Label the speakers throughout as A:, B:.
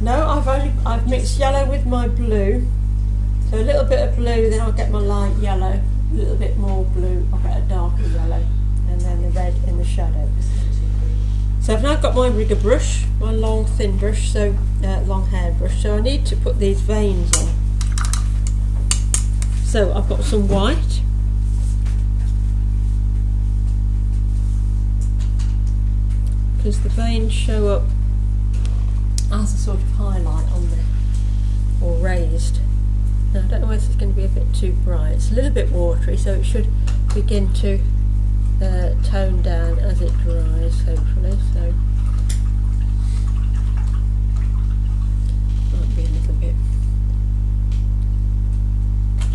A: No, I've mixed yellow with my blue. So a little bit of blue, then I'll get my light yellow. A little bit more blue, I'll get a darker yellow, and then the red in the shadow. So I've now got my rigger brush, my long thin brush, so long hair brush. So I need to put these veins on. So I've got some white. Because the veins show up as a sort of highlight on there, or raised. Now I don't know whether it's going to be a bit too bright. It's a little bit watery, so it should begin to tone down as it dries, hopefully. So might be a little bit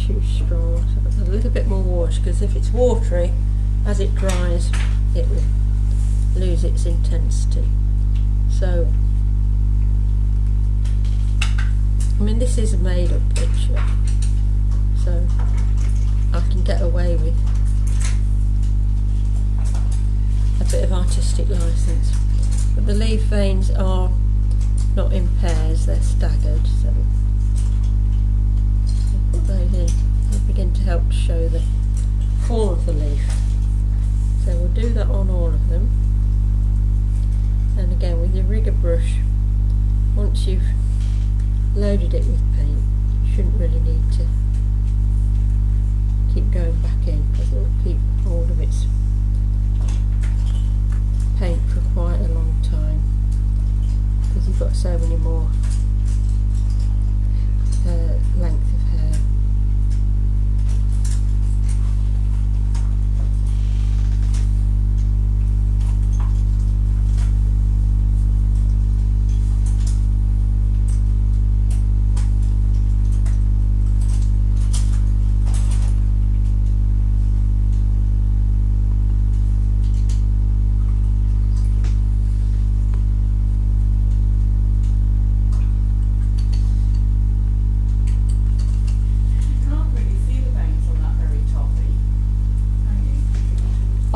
A: too strong. So a little bit more water, because if it's watery, as it dries, it will lose its intensity. So I mean, this is a made-up picture, so I can get away with a bit of artistic license. But the leaf veins are not in pairs, they're staggered, so I'll put those in. They'll begin to help to show the form of the leaf. So we'll do that on all of them. And again, with your rigger brush, once you've loaded it with paint, you shouldn't really need to keep going back in, because it will keep hold of its paint for quite a long time, because you've got so many more length of hair.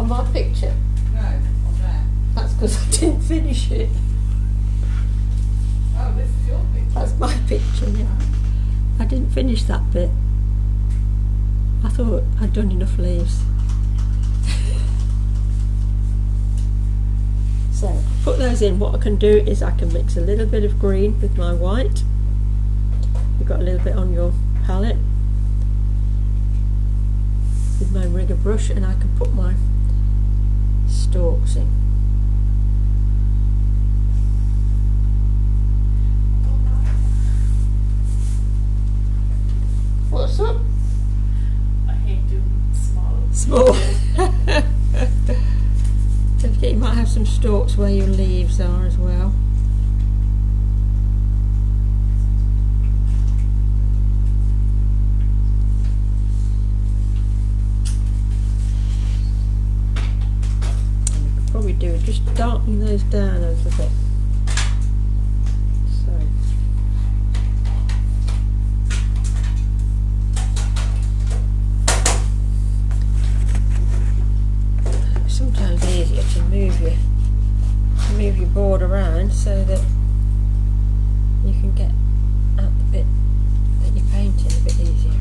A: My picture?
B: No, on there.
A: That's because I didn't finish it.
B: Oh, this is your picture.
A: That's my picture, yeah. I didn't finish that bit. I thought I'd done enough leaves. So, put those in. What I can do is I can mix a little bit of green with my white. You've got a little bit on your palette with my rigger brush, and I can put my stalks in. What's up?
B: I hate doing small.
A: Small. Don't forget, you might have some stalks where your leaves are as well. Probably do it, just darkening those down a little bit. So it's sometimes easier to move your board around so that you can get at the bit that you're painting a bit easier.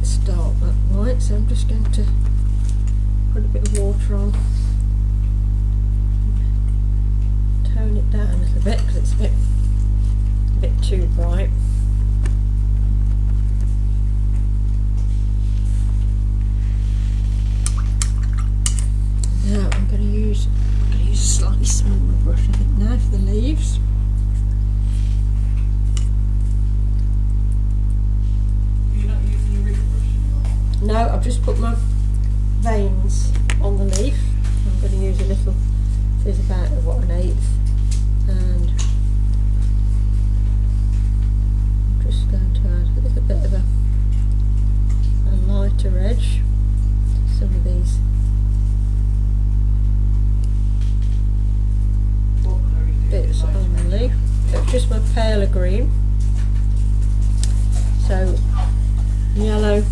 A: Start that white, so I'm just going to put a bit of water on, tone it down a little bit because it's a bit too bright. Now I'm going to use a slightly smaller brush, I think, now for the leaves. No, I've just put my veins on the leaf. I'm going to use a little, this is about what, 1/8, and I'm just going to add a little bit of a lighter edge to some of these paler green. So yellow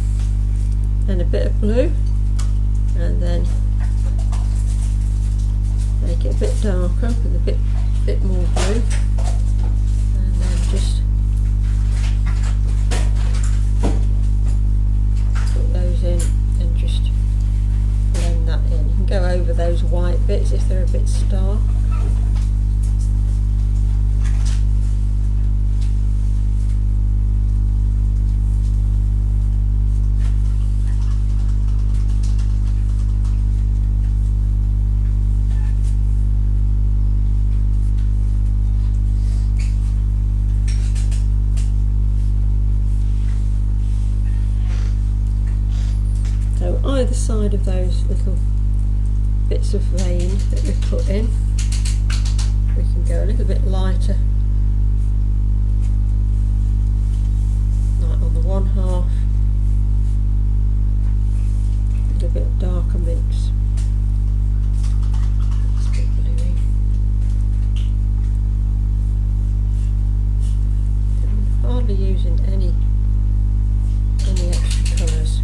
A: and a bit of blue, and then make it a bit darker with a bit more blue, and then just put those in and just blend that in. You can go over those white bits if they're a bit stark. Either side of those little bits of vein that we put in, we can go a little bit lighter, like on the one half, a little bit darker mix. It's a bit bluey. I'm hardly using any extra colours.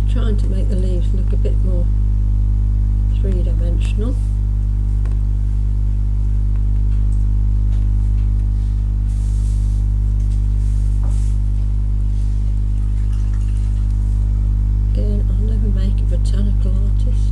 A: Trying to make the leaves look a bit more three-dimensional. Again, I'll never make a botanical artist.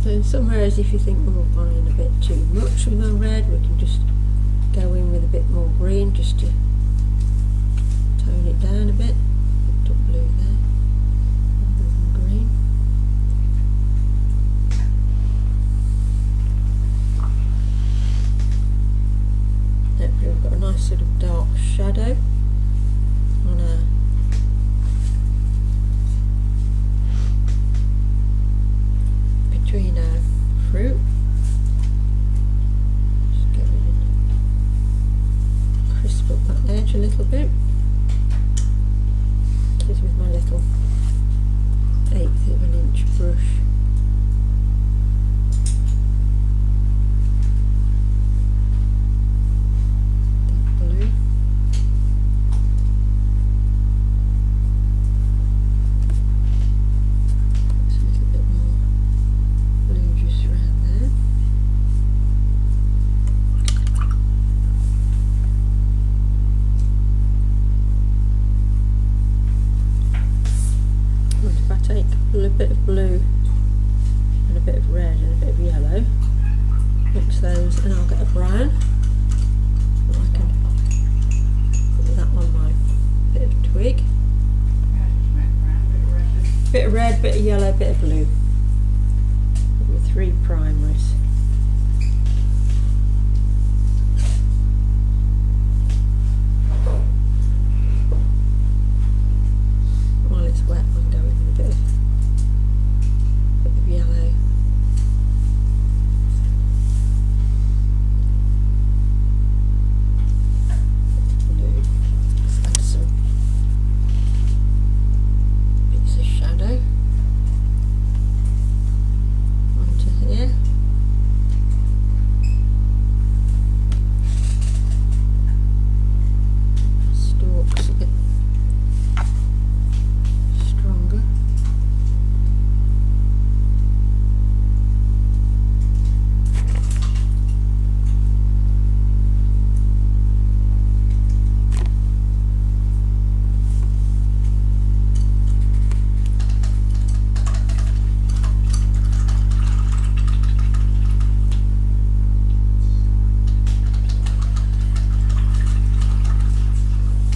A: In some areas, if you think, oh, I've gone in a bit too much with my red, we can just go in with a bit more green just to tone it down a bit. Picked up blue there, rather than green. There we've got a nice sort of dark shadow on our between our fruit. Just go in and crisp up that edge a little bit. Just with my little 1/8 of an inch brush. A bit of blue and a bit of red and a bit of yellow, mix those, and I'll get a brown, and I can put that on my bit of twig. Bit of red, bit of yellow, bit of blue. With 3 primaries. it's wet, I'll go in with a bit of yellow. Blue. Let's add some bits of shadow onto here. Stalks a bit stronger.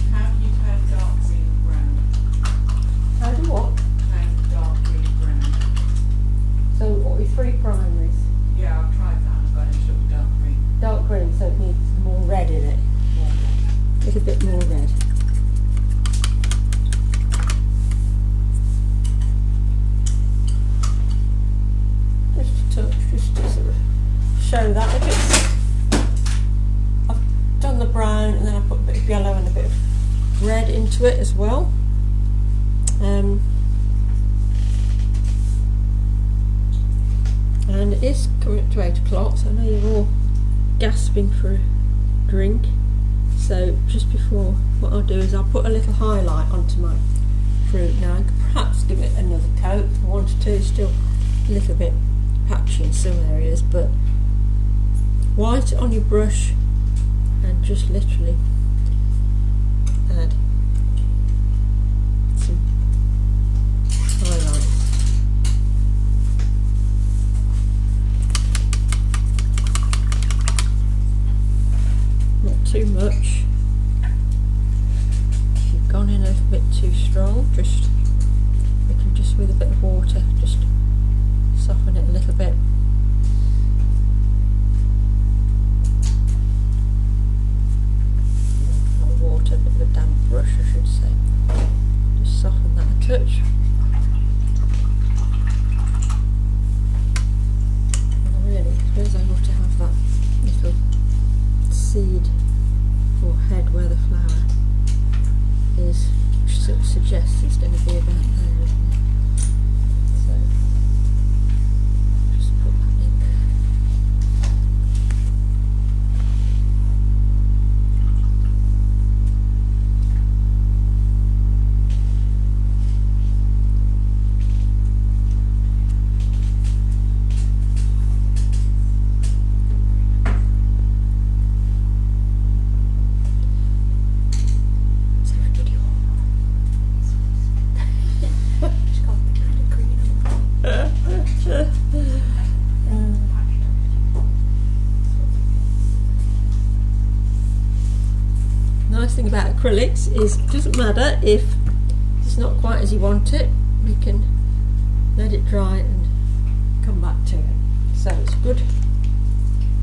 B: How do you turn dark green brown?
A: How do what?
B: Turn dark green brown.
A: So what with 3 primaries?
B: Yeah, I've tried that and I've got it to look dark green.
A: Dark green, so it needs more red in it. A little bit more red. Just a touch, just to sort of show that a bit. I've done the brown and then I put a bit of yellow and a bit of red into it as well. And it is coming up to 8 o'clock, so I know you're all gasping for a drink. So just before, what I'll do is I'll put a little highlight onto my fruit now. I could perhaps give it another coat if I wanted to. Still a little bit patchy in some areas, but white on your brush and just literally add some highlights. Not too much. If you've gone in a bit too strong, just we can just with a bit of water just soften it a little bit. Not water, a bit of a damp brush I should say. Just soften that a touch. And I really suppose I ought to have that little seed or head where the flower is, which sort of suggests it's going to be about there, isn't it? So just put that in there. Is everybody all She's got a bit of green Nice thing about acrylics is it doesn't matter if it's not quite as you want it, we can let it dry and come back to it. So it's good